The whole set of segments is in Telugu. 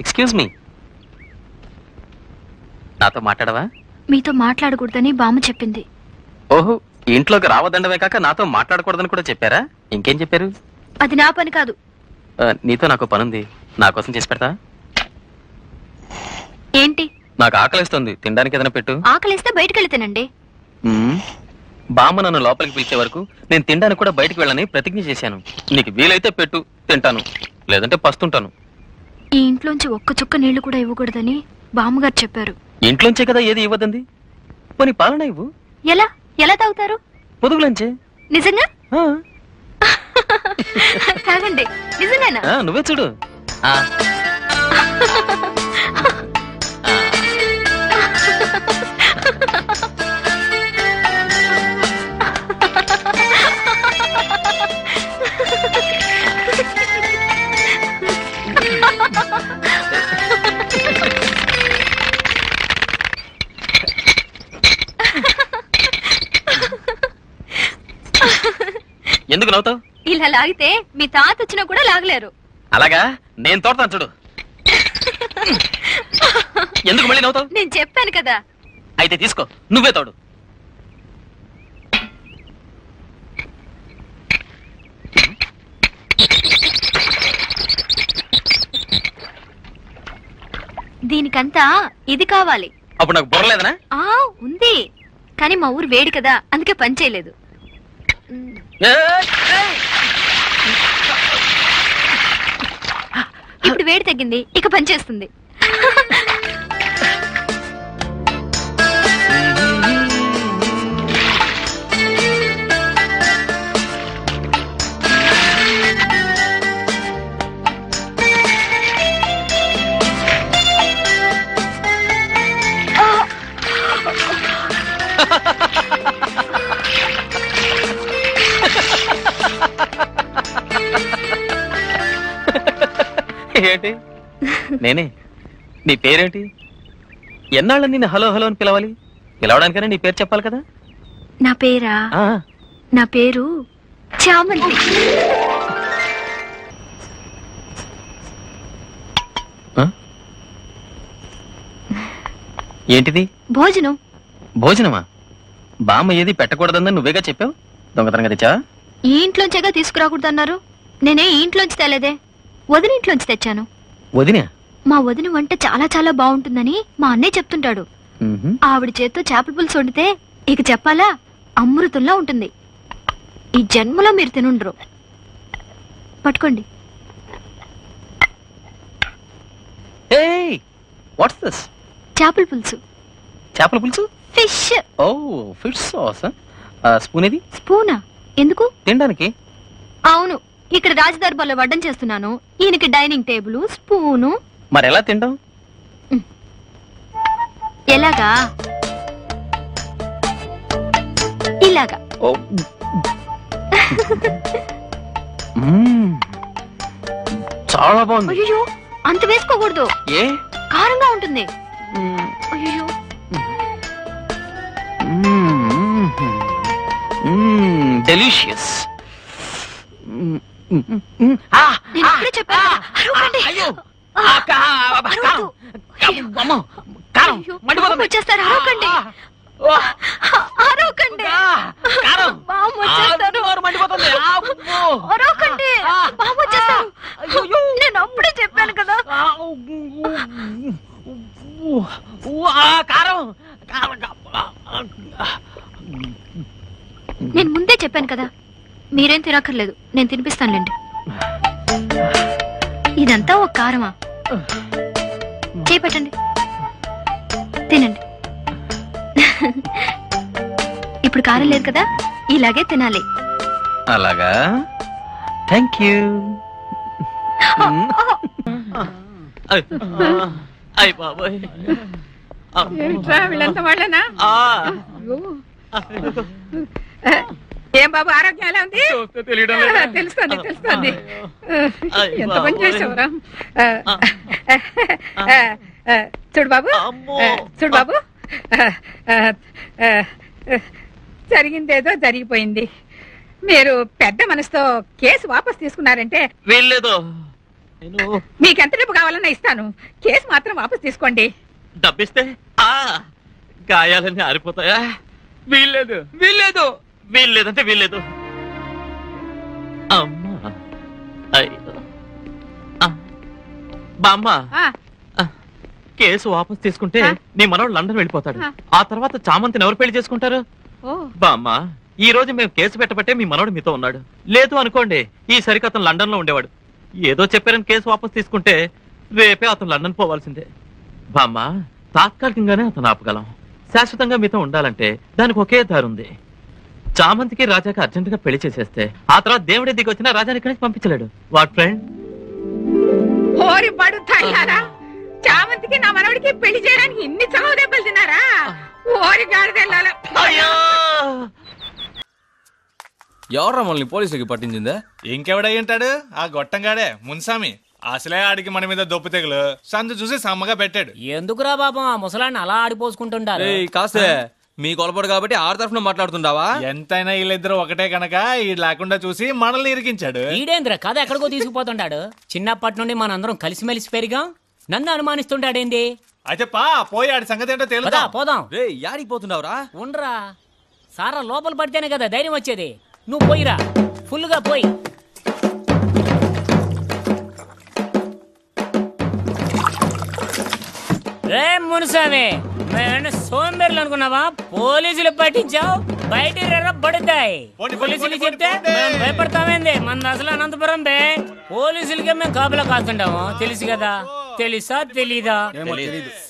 ఎక్స్క్యూజ్ మీ, నాతో మాట్లాడవా? మీతో మాట్లాడకూడదని బామ్మ చెప్పింది. ఓహో, ఇంట్లోకి రావదండమే కాక నాతో మాట్లాడకూడదని కూడా చెప్పారా? ఇంకేం చెప్పారు? అది నా పని కాదు. నీతో నాకు పనుంది, నా కోసం చేసి పెడతా? ఏంటి? నాకు ఆకలిస్తుంది, తినడానికి ఏదైనా పెట్టు. ఆకలిస్తే బయటకు వెళ్తానండి. బామ్మ నన్ను లోపలికి పిలిచే వరకు నేను తినడానికి కూడా బయటకు వెళ్ళని ప్రతిజ్ఞ చేశాను. నీకు వీలైతే పెట్టు, తింటాను, లేదంటే పస్తుంటాను. ఈ ఇంట్లోంచి ఒక్క చుక్క నీళ్లు కూడా ఇవ్వకూడదని బామ్మగారు చెప్పారు. ఇంట్లోంచే కదా ఏది ఇవ్వదండి. పోనీ పాలన ఇవ్వు. ఎలా ఎలా తాగుతారు? పొదుగులంచే. నిజంగా? తాగండి. నిజంగానా? నువ్వే చూడు. ఎందుకు నవ్వుతావు? ఇలా లాగితే మీ తాత వచ్చినా కూడా లాగలేరు. అలాగా? నేను తోడతాను చూడు. ఎందుకు మళ్ళీ నవ్వుతావు? నేను చెప్పాను కదా. అయితే తీసుకో, నువ్వే తోడు. దీనికంతా ఇది కావాలి. అప్పుడు నాకు బుర్రలేదనా? ఉంది, కానీ మా ఊరు వేడి కదా, అందుకే పని చేయలేదు. ఇప్పుడు వేడి తగ్గింది, ఇక పని చేస్తుంది. ఏంటి? నేనే. నీ పేరేంటి? ఎన్నాళ్ళని నేను హలో హలో అని పిలవాలి? పిలవడానికనే నీ పేరు చెప్పాలి కదా. నా పేరా? నా పేరు చామంతి. ఏంటిది? భోజనం. భోజనమా? బామ్మ ఏది పెట్టకూడదని నువ్వేగా చెప్పావు. దొంగతనంగా తెచ్చావా? ఈ ఇంట్లోంచేగా తీసుకురాకూడదన్నారు. నేనే ఈ ఇంట్లోంచి తేలేదే, వదిన ఇంట్లోంచి తెచ్చాను. వదినా? మా వదిన వంట చాలా చాలా బాగుంటుందని మా అన్నయ్య చెప్తుంటాడు. ఆవిడ చేత్తో చేపల పులుసు వండితే ఇక చెప్పాలా, అమృతంలా ఉంటుంది. ఈ జన్మలో మీరు తినుండ్రు. పట్టుకోండి. చేపల పులుసు. చేపల పులుసు? ఫిష్. ఓ, ఫిష్ సాస్. స్పూన్ ఇది? స్పూనా? ఎందుకు? తినడానికి. అవును, ఇక్కడ రాజదర్బార్లో వడ్డం చేస్తున్నాను. ఈయనకి డైనింగ్ టేబుల్, స్పూను. మరి ఎలా తింటాం? ఎలాగా? ఇలాగా. చాలా బాగుంది. అయ్యో, అంత వేసుకోకూడదు. ఏ? కారంగా ఉంటుంది. అయ్యో. డెలిషియస్. వచ్చేస్తారు. అరవకండి. అరవకండి. అరవకండి. బామ్మ వచ్చేస్తారు. నేను అప్పుడే చెప్పాను కదా. నేను ముందే చెప్పాను కదా, మీరేం తినక్కర్లేదు, నేను తినిపిస్తానులేండి. ఇదంతా ఒక కారమా? చేపట్టండి, తినండి. ఇప్పుడు కారం లేదు కదా, ఇలాగే తినాలి. అలాగా? Thank you. వీళ్ళంతా వాళ్ళనా? ఏం బాబు, ఆరోగ్యం ఎలా ఉంది? తెలుస్తుంది తెలుస్తుంది. ఎంత పని చేసావురా. చూడు బాబు, చూడు బాబు, జరిగిందేదో జరిగిపోయింది. మీరు పెద్ద మనసుతో కేసు వాపస్ తీసుకున్నారంటే వీల్లేదు. మీకెంత డబ్బు కావాలన్నా ఇస్తాను. కేసు మాత్రం వాపస్ తీసుకోండి. డబ్బిస్తే గాయాలన్నీ ఆరిపోతాయా? వీల్లేదు వీల్లేదు వీల్లేదంటే వీల్లేదు. అమ్మా అయ్యో బామ్మ, కేసు వాపస్ తీసుకుంటే నీ మనోడు లండన్ వెళ్ళిపోతాడు. ఆ తర్వాత చామంతిని ఎవరు పెళ్లి చేసుకుంటారు? బామ్మ, ఈ రోజు మేము కేసు పెట్టబట్టే మీ మనోడు మీతో ఉన్నాడు. లేదు అనుకోండి, ఈ సరికి అతను లండన్ లో ఉండేవాడు. ఏదో చెప్పారని కేసు వాపస్ తీసుకుంటే రేపే అతను లండన్ పోవాల్సిందే. బామ్మ, తాత్కాలికంగానే అతను ఆపగలం. శాశ్వతంగా మీతో ఉండాలంటే దానికి ఒకే దారుంది. చామంతికి రాజాకి అర్జెంటుగా పెళ్లి చేసేస్తే ఆ తర్వాత దేవుడి దిగి వచ్చినా రాజాని ఇక్కడి నుంచి పంపించలేడు. What friend? చామంతికి నా మనవడికి పెళ్లి చేయడానికి ఇన్ని చావు దెబ్బలు తిన్నారా? ఓరి గాడిదెల్లాల. ఎవర్రా మనల్ని పోలీసులకి పట్టించిందా? ఇంకెవడై ఉంటాడు? ఆ గొట్టంగాడే మున్సామి. అసలే ఆడికి మన మీద దొప్పు తెగులు సందు చూసి సమ్మగా పెట్టాడు. ఎందుకురా బాబా ఆ ముసలాన్ని అలా ఆడిపోసుకుంటుంటారు? కాస్తే మీ కొలపడు కాబట్టి ఆరు తరఫున మాట్లాడుతుంటావా? ఎంతైనా వీళ్ళిద్దరు ఒకటే కనుక ఈ లేకుండా చూసి మనల్ని ఇరికించాడు. ఈడేంద్ర కథ ఎక్కడికో తీసుకుపోతుంటాడు. చిన్నప్పటి నుండి మనందరం కలిసిమెలిసి పెరిగాం, నన్ను అనుమానిస్తుంటాడేంది? అయితే పోయి ఆడి సంగతి ఏంటో తెలుసా? పోదాం. యాడికి పోతున్నావురా? ఉండరా, సారా లోపల పడితేనే కదా ధైర్యం వచ్చేది. నువ్వు పోయిరా, ఫుల్గా పోయి. రే మునుసామి, మేము సోంబేర్లు అనుకున్నావా? పోలీసులు పట్టించావు, బయటికి రా పడుతాయి. పోలీసులు చెప్తే మేము భయపడతామేంది? మన అసలు అనంతపురం బే. పోలీసులకే మేము కాపులా కాస్తుంటాము, తెలుసు కదా. తెలుసా తెలీదా?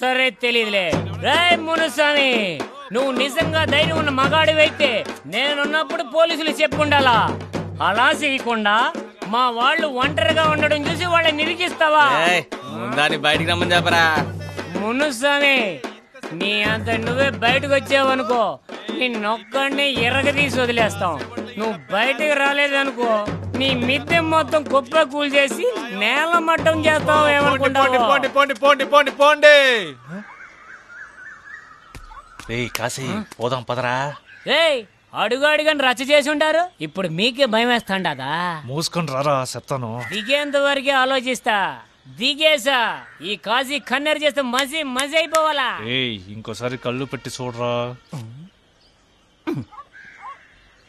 సరే తెలీదులే. రే మునుసామి, నువ్వు నిజంగా ధైర్యం ఉన్న మగాడివైతే నేనున్నప్పుడు పోలీసులు చెప్పుకుండాలా. అలా చేయకుండా మా వాళ్ళు ఒంటరిగా ఉండడం చూసి వాళ్ళని నిరికిస్తావా? దాన్ని బయటికి రమ్మని చెప్పరా. మునుస్వామి, నీ అంత నువ్వే బయటకు వచ్చావనుకో, నిన్నొక్కడిని ఎర్రగదీసి వదిలేస్తాం. నువ్వు బయటకు రాలేదనుకో, నీ మిద్దె మొత్తం కుప్ప కూల్ చేసి నేల మట్టం చేస్తావు. ఏమనుకుంటా? కాశీ పోదాం పదరా. అడుగు అడుగని రచ్చ చేసి ఉంటారు. ఇప్పుడు మీకే భయం వేస్తాండా? మూసుకొని రారా చెప్తాను. దిగేంత వరకే ఆలోచిస్తా. దిగేసా ఈ కాశీ కన్నెరు చేస్తే మసి మసి అయిపోవాలా? ఇంకోసారి కళ్ళు పెట్టి చూడరా.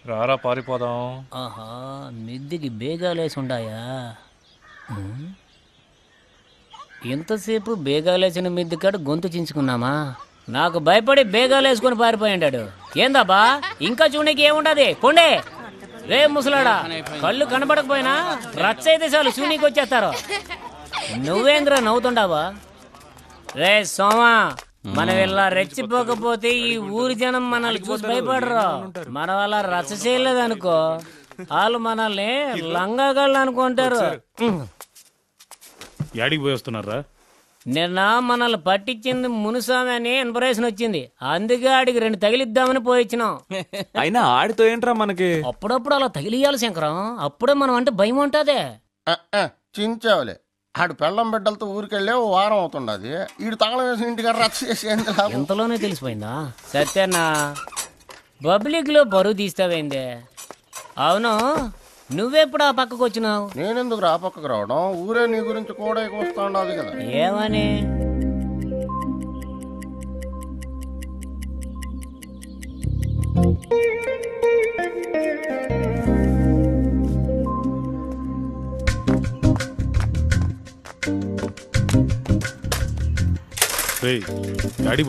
రారా పారిపోదాం. ఆహా, మిద్దికి బేగాలేసి ఉండాయా? ఎంతసేపు బేగాలేసిన మిద్ది కాడు గొంతు చించుకున్నామా? నాకు భయపడి బేగాలేసుకుని పారిపోయిండాడు. ఏందబ్బా, ఇంకా చూడకి ఏముండదు. కొండే రే ముసలాడా, కళ్ళు కనబడకపోయినా రచ్చ అయితే చాలు చూనీకి వచ్చేస్తారు. నువ్వేంద్రా నవ్వుతుండావా? రే సోమా, మనం ఇలా రెచ్చిపోకపోతే ఈ ఊరి జనం మనల్ని చూసి భయపడరు. మన వాళ్ళ రచ్చ చేయలేదనుకో, వాళ్ళు మనల్ని లంగాగళ్ళు అనుకుంటారు. యాడికి పోయి వస్తున్నారా? నిన్న మనల్ని పట్టించింది మునుసామి అని ఇన్ఫర్మేషన్ వచ్చింది. అందుకే ఆడికి 2 తగిలిద్దామని పోయిచ్చినాం. అయినా ఆడితో ఏంట్రా మనకి? అప్పుడప్పుడు అలా తగిలియాలి శంకరం, అప్పుడే మనం అంటే భయం ఉంటదే. చించావులే, ఆడు పెళ్ళం బిడ్డలతో ఊరికెళ్ళే ఓ వారం అవుతుండది. ఈడు తాళం వేసి ఇంటికి రచ్చ చేసి ఎంతలోనే తెలిసిపోయిందా? సత్యన్నా, పబ్లిక్ లో బరువు తీస్తావేందే? అవును, నువ్వెప్పుడు ఆ పక్కకు వచ్చినావు? నేనెందుకు ఆ పక్కకు రావడం? ఊరే నీ గురించి కూడా వస్తా ఉండదు కదా. ఏమని?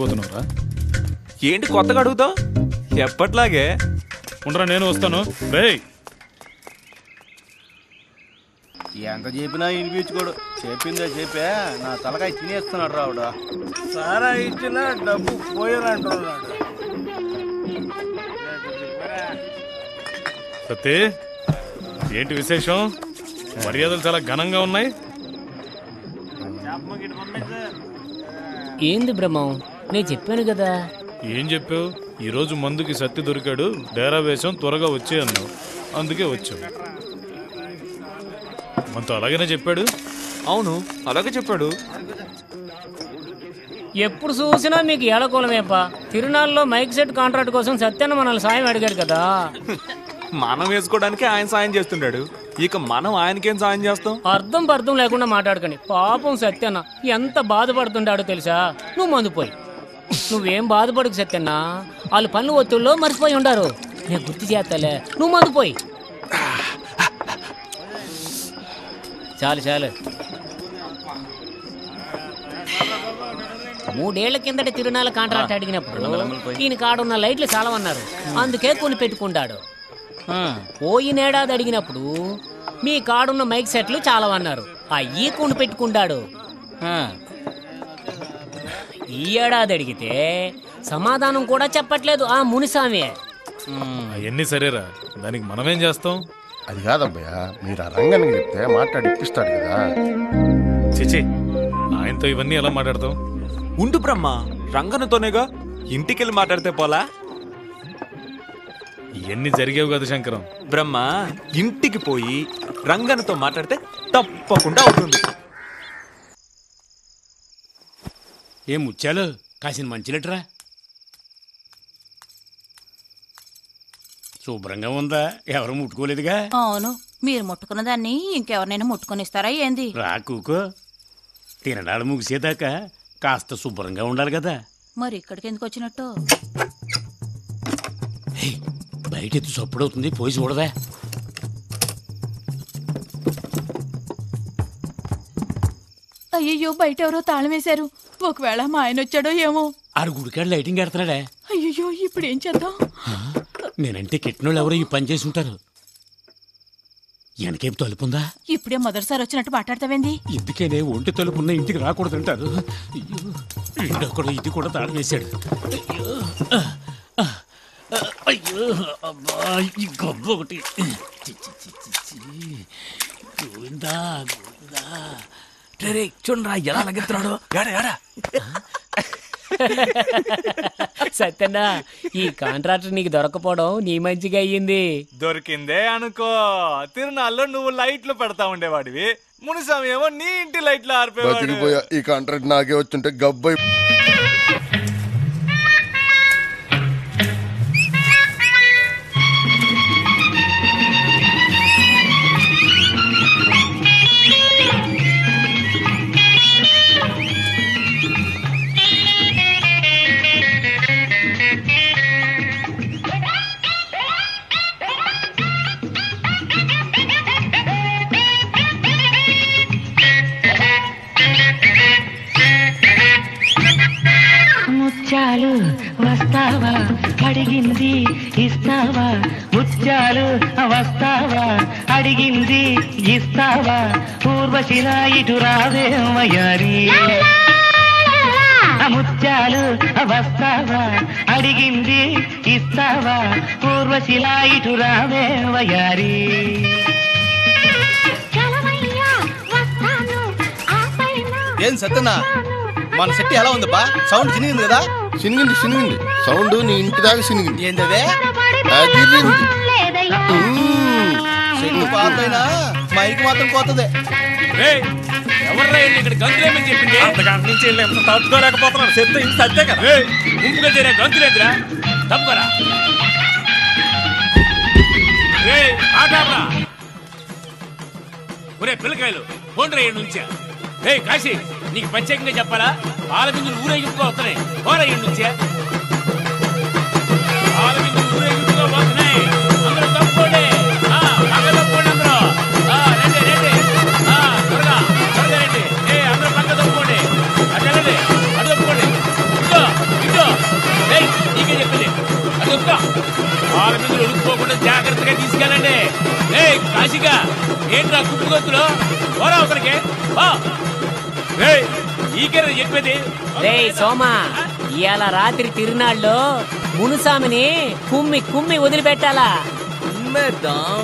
పోతున్నావురా? ఏంటి కొత్తగా అడుగుతావు? ఎప్పట్లాగే ఉండరా, నేను వస్తాను. ఎంత చెప్పినా వినిపించుకోడు. చెప్పిందే చెప్పే నా తలకాయ తినేస్తున్నాడు రావుడా. సారా ఇచ్చినా డబ్బు పోయాలంటున్నాడు. సత్తే, ఏంటి విశేషం? మర్యాదలు చాలా ఘనంగా ఉన్నాయి. ఏంది బ్రహ్మం, నేను చెప్పాను కదా. ఏం చెప్పావు? ఈరోజు మందుకి సత్తి దొరికాడు, డేరా వేషం త్వరగా వచ్చే అన్నావు, అందుకే వచ్చావు. మనతో అలాగనే చెప్పాడు. అవును, అలాగే చెప్పాడు. ఎప్పుడు చూసినా మీకు ఏలకూలమేపా. తిరునాళ్ళలో మైక్ సెట్ కాంట్రాక్ట్ కోసం సత్యాన్ని మనల్ని సాయం అడిగాడు కదా. మనం వేసుకోవడానికి ఆయన సాయం చేస్తున్నాడు. ఇక మనం ఆయనకేం సాయం చేస్తాం? అర్థం పర్థం లేకుండా మాట్లాడకండి. పాపం సత్యన్న ఎంత బాధపడుతుంటాడో తెలుసా? నువ్వు మందుపోయి నువ్వేం బాధపడకు సత్యన్న, వాళ్ళు పనులు ఒత్తుల్లో మర్చిపోయి ఉండారు. నేను గుర్తు చేస్తాలే, నువ్వు మందుపోయి. చాలు చాలు. 3 ఏళ్ల కిందట తిరునాళ్ళ కాంట్రాక్ట్ అడిగినప్పుడు ఈయన కాడున్న లైట్లు చాలవన్నారు, అందుకే కొని పెట్టుకుంటాడు. పోయినేడాది అడిగినప్పుడు మీ కాడున్న మైక్ సెట్లు చాలవన్నారు, అయ్యి కొని పెట్టుకుంటాడు. ఈ ఏడాది అడిగితే సమాధానం కూడా చెప్పట్లేదు ఆ మునిసామి. అవన్నీ సరేరా, దానికి మనమేం చేస్తాం? అది కాదబ్బయ్యా, మీరు ఆ రంగానికి చెప్తే మాట్లాడి ఇప్పిస్తాడు కదా. చిచి, ఆయనతో ఇవన్నీ ఎలా మాట్లాడతాం? ఉండు బ్రహ్మ, రంగనతోనేగా ఇంటికెళ్ళి మాట్లాడితే పోలా? ఇవన్నీ జరిగేవి కదా శంకరం. బ్రహ్మ ఇంటికి పోయి రంగనతో మాట్లాడితే తప్పకుండా అవుతుంది. ఏం ముచ్చాలు కాసిన మంచిలెట్రా? శుభ్రంగా ఉందా? ఎవరు ముట్టుకోలేదుగా? అవును, మీరు ముట్టుకున్న దాన్ని ఇంకెవరినైనా ముట్టుకొనిస్తారా ఏంది? రాకూకో, తినడాలు ముగిసేదాకా కాస్త శుభ్రంగా ఉండాలి కదా. మరి ఇక్కడికి ఎందుకు వచ్చినట్టు? బయట ఎత్తు చప్పుడవుతుంది, పోయి చూడదా? అయ్యయ్యో, బయట ఎవరో తాళం వేశారు. ఒకవేళ మా ఆయన వచ్చాడో ఏమో. ఆడు గుడికాడు లైటింగ్ ఎడతాడా? అయ్యయ్యో, ఇప్పుడు ఏం చేద్దాం? నేనంటే కిట్టినోళ్ళు ఎవరో ఈ పని చేసి ఉంటారు. వెనకేపు తలుపుందా? ఇప్పుడే మొదటిసారి వచ్చినట్టు మాట్లాడతావేంది? ఇందుకేనే ఒంటి తలుపున్న ఇంటికి రాకూడదంటారు. కూడా ఇది కూడా తాళం వేశాడు. అయ్యో అబ్బా, ఈ గబ్బు ఒకటి. గోవిందా గోవిందా. చూడరా ఎలా లగెత్తున్నాడు. సత్యన్న, ఈ కాంట్రాక్టర్ నీకు దొరకపోవడం నీ మంచిగా అయ్యింది. దొరికిందే అనుకో. తిరునాళ్ళలో నువ్వు లైట్లు పెడతా ఉండేవాడివి, మునిసామి ఏమో నీ ఇంటి లైట్లు ఆరిపోయా. ఈ కాంట్రాక్ట్ నాకే వచ్చుంటే గబ్బై. ముత్యాలు వస్తావా, అడిగింది ఇస్తావా? ముత్యాలు వస్తావా, అడిగింది ఇస్తావా? పూర్వశిలా ఇటు రావే వయారి. ముత్యాలు వస్తావా, అడిగింది ఇస్తావా? పూర్వశిలా ఇటు రావే వయారి. ఏం సత్యనా, మన సెట్ ఎలా ఉంది బా? సౌండ్ చినిగింది కదా? చినిగింది సౌండ్ నీ ఇంటి దాకా చినిగింది. ఏంటదే? సెట్ పాతైనా మైక్ మాత్రం పోతుంది. ఎవర్రా ఇక్కడ గంతులేమని చెప్పింది? అంతకంట నుంచి ఎంత తట్టుకోలేకపోతున్నాను. సెట్ ఇంత అంతే కదా. గుంపుగా చేరే గంతులేదురా, తప్పుకరా. ఒరే పిల్లకాయలు, పోండ్రా ఏడు నుంచా. కాశీ, నీకు ప్రత్యేకంగా చెప్పాలా? ఆలబిందులు ఊరేగింపుగా వస్తున్నాయి, పోరా ఏడు నుంచా. ఆలబిందులు ఊరేగింపుగా వస్తున్నాయి, అందరూ తప్పుకోండి. అందరూ రండి రండి, త్వరగా త్వరగా రండి. అందరూ పక్క తప్పుకోండి, అడ్డండి, అది తప్పుకోండి. ఇదో నీకే చెప్పింది, అది ఒక్క ఆలబిందులు ఉడుకుపోకుండా జాగ్రత్తగా తీసుకెళ్ళండి. కాశీగా ఏంట్రా కుప్పు గొత్తులు, పోరా ఒకరికి. చెప్పేది రే సోమా, ఇవాళ రాత్రి తిరునాళ్ళలో మునుసామిని కుమ్మి వదిలిపెట్టాలా? ఉమ్మేద్దాం.